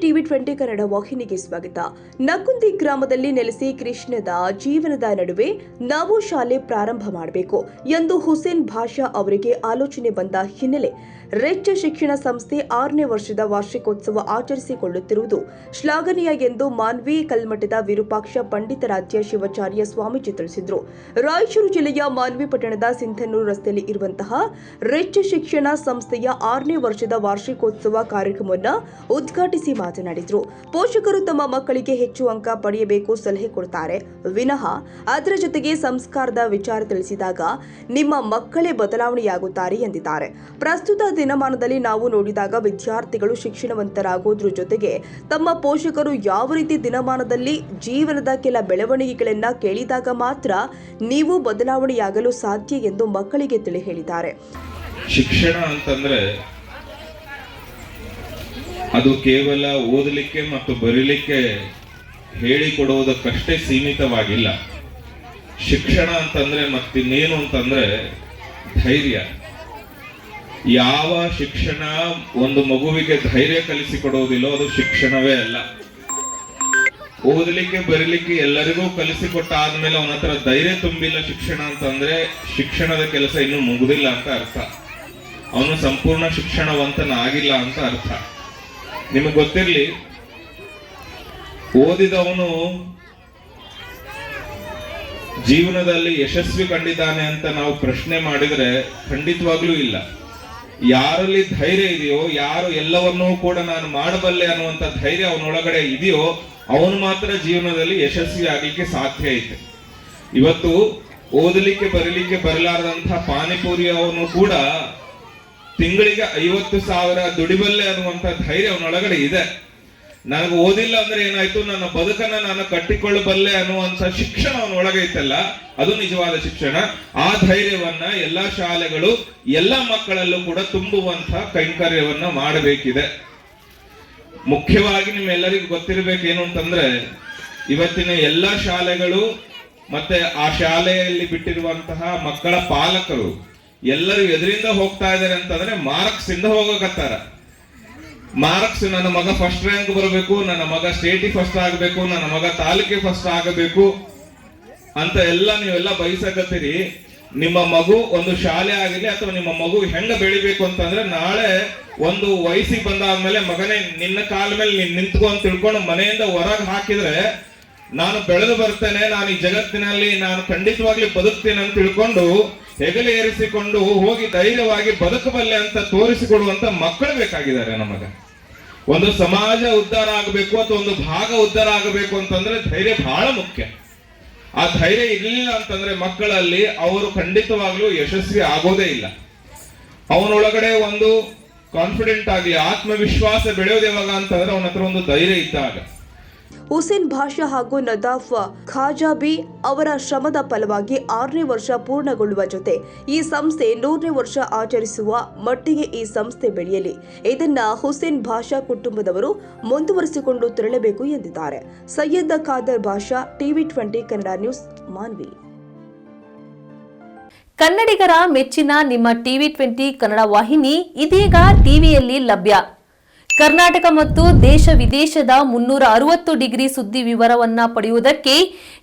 TV 20 Kannada ವಾಹಿನಿಗೆ ಸ್ವಾಗತ. ನಕುಂದಿ ಗ್ರಾಮದಲ್ಲಿ ನೆಲೆಸಿ ಕೃಷ್ಣದ ಜೀವನದ ನಡುವೆ ನಾವು ಶಾಲೆ ಪ್ರಾರಂಭ ಮಾಡಬೇಕು ಎಂದು ಹುಸೇನ್ ಭಾಷಾ ಅವರಿಗೆ ಆಲೋಚನೆ ಬಂದ ಹಿನ್ನೆಲೆ ರೆಚ್ ಶಿಕ್ಷಣ ಸಂಸ್ಥೆ 6ನೇ ವರ್ಷದ ವಾರ್ಷಿಕೋತ್ಸವ ಆಚರಿಸಿಕೊಳ್ಳುತ್ತಿರುವುದು ಶ್ಲಾಘನೀಯ ಎಂದು ಮಾನ್ವಿ ಕಲ್ಮಠದ ವಿರೂಪಾಕ್ಷ ಪಂಡಿತಾರಾಧ್ಯ ಶಿವಾಚಾರ್ಯ ಸ್ವಾಮೀಜಿ ತಿಳಿಸಿದರು. ರಾಯಚೂರು ಜಿಲ್ಲೆಯ ಮಾನ್ವಿ ಪಟ್ಟಣದ ಸಿಂಧನೂರು ರಸ್ತೆಯಲ್ಲಿ ಇರುವಂತಹ ರೆಚ್ ಶಿಕ್ಷಣ ಸಂಸ್ಥೆಯ 6ನೇ ವರ್ಷದ ವಾರ್ಷಿಕೋತ್ಸವ ಕಾರ್ಯಕ್ರಮವನ್ನು ಉದ್ಘಾಟಿಸಿ ಮಾತನಾಡಿದರು. ಪೋಷಕರು ತಮ್ಮ ಮಕ್ಕಳಿಗೆ ಹೆಚ್ಚು ಅಂಕ ಪಡೆಯಬೇಕು ಸಲಹೆ ಕೊಡುತ್ತಾರೆ ವಿನಃ ಅದರ ಜೊತೆಗೆ ಸಂಸ್ಕಾರದ ವಿಚಾರ ತಿಳಿಸಿದಾಗ ನಿಮ್ಮ ಮಕ್ಕಳೇ ಬದಲಾವಣೆಯಾಗುತ್ತಾರೆ ಎಂದಿದ್ದಾರೆ. ಪ್ರಸ್ತುತ ದಿನಮಾನದಲ್ಲಿ ನಾವು ನೋಡಿದಾಗ ವಿದ್ಯಾರ್ಥಿಗಳು ಶಿಕ್ಷಣವಂತರಾಗೋದ್ರ ಜೊತೆಗೆ ತಮ್ಮ ಪೋಷಕರು ಯಾವ ರೀತಿ ದಿನಮಾನದಲ್ಲಿ ಜೀವನದ ಕೆಲ ಬೆಳವಣಿಗೆಗಳನ್ನ ಕೇಳಿದಾಗ ಮಾತ್ರ ನೀವು ಬದಲಾವಣೆಯಾಗಲು ಸಾಧ್ಯ ಎಂದು ಮಕ್ಕಳಿಗೆ ತಿಳಿ ಹೇಳಿದ್ದಾರೆ. ಶಿಕ್ಷಣ ಅಂತಂದ್ರೆ ಅದು ಕೇವಲ ಓದಲಿಕ್ಕೆ ಮತ್ತು ಬರೀಲಿಕ್ಕೆ ಹೇಳಿಕೊಡುವುದಕ್ಕಷ್ಟೇ ಸೀಮಿತವಾಗಿಲ್ಲ. ಶಿಕ್ಷಣ ಅಂತಂದ್ರೆ ಮತ್ತಿನ್ನೇನು ಅಂತಂದ್ರೆ ಧೈರ್ಯ. ಯಾವ ಶಿಕ್ಷಣ ಒಂದು ಮಗುವಿಗೆ ಧೈರ್ಯ ಕಲಿಸಿಕೊಡುವುದಿಲ್ಲೋ ಅದು ಶಿಕ್ಷಣವೇ ಅಲ್ಲ. ಓದಲಿಕ್ಕೆ ಬರೀಲಿಕ್ಕೆ ಎಲ್ಲರಿಗೂ ಕಲಿಸಿಕೊಟ್ಟ ಆದ್ಮೇಲೆ ಅವನ ಹತ್ರ ಧೈರ್ಯ ತುಂಬಿಲ್ಲ ಶಿಕ್ಷಣ ಅಂತಂದ್ರೆ ಶಿಕ್ಷಣದ ಕೆಲಸ ಇನ್ನೂ ಮುಗುದಿಲ್ಲ ಅಂತ ಅರ್ಥ. ಅವನು ಸಂಪೂರ್ಣ ಶಿಕ್ಷಣವಂತನಾಗಿಲ್ಲ ಅಂತ ಅರ್ಥ. ನಿಮಗೆ ಗೊತ್ತಿರಲಿ, ಓದಿದವನು ಜೀವನದಲ್ಲಿ ಯಶಸ್ವಿ ಕಂಡಿದ್ದಾನೆ ಅಂತ ನಾವು ಪ್ರಶ್ನೆ ಮಾಡಿದ್ರೆ ಖಂಡಿತವಾಗ್ಲೂ ಇಲ್ಲ. ಯಾರಲ್ಲಿ ಧೈರ್ಯ ಇದೆಯೋ, ಯಾರು ಎಲ್ಲವನ್ನೂ ಕೂಡ ನಾನು ಮಾಡಬಲ್ಲೆ ಅನ್ನುವಂಥ ಧೈರ್ಯ ಅವನೊಳಗಡೆ ಇದೆಯೋ ಅವನು ಮಾತ್ರ ಜೀವನದಲ್ಲಿ ಯಶಸ್ವಿ ಆಗಲಿಕ್ಕೆ ಸಾಧ್ಯ ಐತೆ. ಇವತ್ತು ಓದಲಿಕ್ಕೆ ಬರೀಲಿಕ್ಕೆ ಬರಲಾರದಂತಹ ಪಾನಿಪುರಿ ಅವನು ಕೂಡ ತಿಂಗಳಿಗೆ 50,000 ದುಡಿಬಲ್ಲೆ ಅನ್ನುವಂಥ ಧೈರ್ಯ ಅವನೊಳಗಡೆ ಇದೆ. ನನಗೆ ಓದಿಲ್ಲ ಅಂದ್ರೆ ಏನಾಯ್ತು, ನನ್ನ ಬದುಕನ್ನ ನಾನು ಕಟ್ಟಿಕೊಳ್ಳಬಲ್ಲೆ ಅನ್ನುವಂಥ ಶಿಕ್ಷಣ ಅವನೊಳಗೆ ಐತಲ್ಲ, ಅದು ನಿಜವಾದ ಶಿಕ್ಷಣ. ಆ ಧೈರ್ಯವನ್ನ ಎಲ್ಲಾ ಶಾಲೆಗಳು ಎಲ್ಲಾ ಮಕ್ಕಳಲ್ಲೂ ಕೂಡ ತುಂಬುವಂತ ಕೈಂಕರ್ಯವನ್ನ ಮಾಡಬೇಕಿದೆ. ಮುಖ್ಯವಾಗಿ ನಿಮ್ಮೆಲ್ಲರಿಗೂ ಗೊತ್ತಿರಬೇಕೇನು ಅಂತಂದ್ರೆ, ಇವತ್ತಿನ ಎಲ್ಲಾ ಶಾಲೆಗಳು ಮತ್ತೆ ಆ ಶಾಲೆಯಲ್ಲಿ ಬಿಟ್ಟಿರುವಂತಹ ಮಕ್ಕಳ ಪಾಲಕರು ಎಲ್ಲರೂ ಎದರಿಂದ ಹೋಗ್ತಾ ಇದ್ದಾರೆ ಅಂತಂದ್ರೆ ಮಾರ್ಕ್ಸ್ ಇಂದ ಹೋಗಕತ್ತಾರ. ಮಾರ್ಕ್ಸ್, ನನ್ನ ಮಗ ಫಸ್ಟ್ ರ್ಯಾಂಕ್ ಬರಬೇಕು, ನನ್ನ ಮಗ ಸ್ಟೇಟಿಗೆ ಫಸ್ಟ್ ಆಗಬೇಕು, ನನ್ನ ಮಗ ತಾಲೂಕಿಗೆ ಫಸ್ಟ್ ಆಗಬೇಕು ಅಂತ ನೀವೆಲ್ಲ ಬಯಸಕತ್ತೀರಿ. ನಿಮ್ಮ ಮಗು ಒಂದು ಶಾಲೆ ಆಗಲಿ ಅಥವಾ ನಿಮ್ಮ ಮಗು ಹೆಂಗ ಬೆಳಿಬೇಕು ಅಂತಂದ್ರೆ, ನಾಳೆ ಒಂದು ವಯಸ್ಸಿಗೆ ಬಂದಾದ್ಮೇಲೆ ಮಗನೇ ನಿನ್ನ ಕಾಲ ಮೇಲೆ ನೀನ್ ನಿಂತ್ಕೊ ಅಂತ ತಿಳ್ಕೊಂಡು ಮನೆಯಿಂದ ಹೊರಗೆ ಹಾಕಿದ್ರೆ ನಾನು ಬೆಳೆದು ಬರ್ತೇನೆ, ನಾನು ಈ ಜಗತ್ತಿನಲ್ಲಿ ನಾನು ಖಂಡಿತವಾಗ್ಲಿ ಬದುಕ್ತೇನೆ ಅಂತ ತಿಳ್ಕೊಂಡು ಹೆಗಲು ಏರಿಸಿಕೊಂಡು ಹೋಗಿ ಧೈರ್ಯವಾಗಿ ಬದುಕಬಲ್ಲೆ ಅಂತ ತೋರಿಸಿಕೊಡುವಂತ ಮಕ್ಕಳು ಬೇಕಾಗಿದ್ದಾರೆ ನಮಗೆ. ಒಂದು ಸಮಾಜ ಉದ್ಧಾರ ಆಗಬೇಕು ಅಥವಾ ಒಂದು ಭಾಗ ಉದ್ಧಾರ ಆಗಬೇಕು ಅಂತಂದ್ರೆ ಧೈರ್ಯ ಬಹಳ ಮುಖ್ಯ. ಆ ಧೈರ್ಯ ಇರಲಿಲ್ಲ ಅಂತಂದ್ರೆ ಮಕ್ಕಳಲ್ಲಿ ಅವರು ಖಂಡಿತವಾಗ್ಲೂ ಯಶಸ್ವಿ ಆಗೋದೇ ಇಲ್ಲ. ಅವನೊಳಗಡೆ ಒಂದು ಕಾನ್ಫಿಡೆಂಟ್ ಆಗಲಿ, ಆತ್ಮವಿಶ್ವಾಸ ಬೆಳೆಯೋದು ಯಾವಾಗ ಅಂತಂದ್ರೆ ಅವನ ಹತ್ರ ಒಂದು ಧೈರ್ಯ ಇದ್ದಾಗ. ಹುಸೇನ್ ಭಾಷಾ ಹಾಗೂ ನದಾಫ್ ಖಾಜಾಬಿ ಅವರ ಶ್ರಮದ ಫಲವಾಗಿ 6ನೇ ವರ್ಷ ಪೂರ್ಣಗೊಳ್ಳುವ ಜೊತೆ ಈ ಸಂಸ್ಥೆ 100ನೇ ವರ್ಷ ಆಚರಿಸುವ ಮಟ್ಟಿಗೆ ಈ ಸಂಸ್ಥೆ ಬೆಳೆಯಲಿ. ಇದನ್ನ ಹುಸೇನ್ ಭಾಷಾ ಕುಟುಂಬದವರು ಮುಂದುವರಿಸಿಕೊಂಡು ತೆರಳಬೇಕು ಎಂದಿದ್ದಾರೆ. ಸೈಯದ್ ಖಾದರ್ ಭಾಷಾ, ಟಿವಿ 20 ಕನ್ನಡ ನ್ಯೂಸ್, ಮಾನ್ವಿ. ಕನ್ನಡಿಗರ ಮೆಚ್ಚಿನ ನಿಮ್ಮ ಟಿವಿ 20 ಕನ್ನಡ ವಾಹಿನಿ ಇದೀಗ ಟಿವಿಯಲ್ಲಿ ಲಭ್ಯ. ಕರ್ನಾಟಕ ಮತ್ತು ದೇಶ ವಿದೇಶದ 360 ಡಿಗ್ರಿ ಸುದ್ದಿ ವಿವರವನ್ನ ಪಡೆಯುವುದಕ್ಕೆ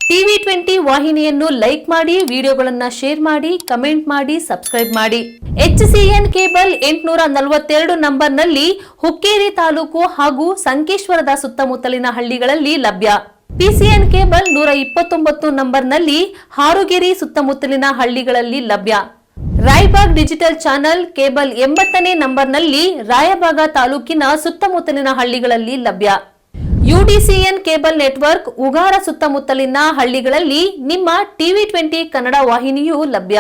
ಟಿವಿ 20 ವಾಹಿನಿಯನ್ನು ಲೈಕ್ ಮಾಡಿ, ವಿಡಿಯೋಗಳನ್ನು ಶೇರ್ ಮಾಡಿ, ಕಮೆಂಟ್ ಮಾಡಿ, ಸಬ್ಸ್ಕ್ರೈಬ್ ಮಾಡಿ. HCN ಕೇಬಲ್ 842 ನಂಬರ್ನಲ್ಲಿ ಹುಕ್ಕೇರಿ ತಾಲೂಕು ಹಾಗೂ ಸಂಕೇಶ್ವರದ ಸುತ್ತಮುತ್ತಲಿನ ಹಳ್ಳಿಗಳಲ್ಲಿ ಲಭ್ಯ. PCN ಕೇಬಲ್ 129 ನಂಬರ್ನಲ್ಲಿ ಹಾರುಗೆರೆ ಸುತ್ತಮುತ್ತಲಿನ ಹಳ್ಳಿಗಳಲ್ಲಿ ಲಭ್ಯ. ರಾಯಬಾಗ್ ಡಿಜಿಟಲ್ ಚಾನೆಲ್ ಕೇಬಲ್ 80ನೇ ನಂಬರ್ನಲ್ಲಿ ರಾಯಬಾಗ ತಾಲೂಕಿನ ಸುತ್ತಮುತ್ತಲಿನ ಹಳ್ಳಿಗಳಲ್ಲಿ ಲಭ್ಯ. UDCN ಕೇಬಲ್ ನೆಟ್ವರ್ಕ್ ಉಗಾರ ಸುತ್ತಮುತ್ತಲಿನ ಹಳ್ಳಿಗಳಲ್ಲಿ ನಿಮ್ಮ ಟಿವಿ 20 ಕನ್ನಡ ವಾಹಿನಿಯೂ ಲಭ್ಯ.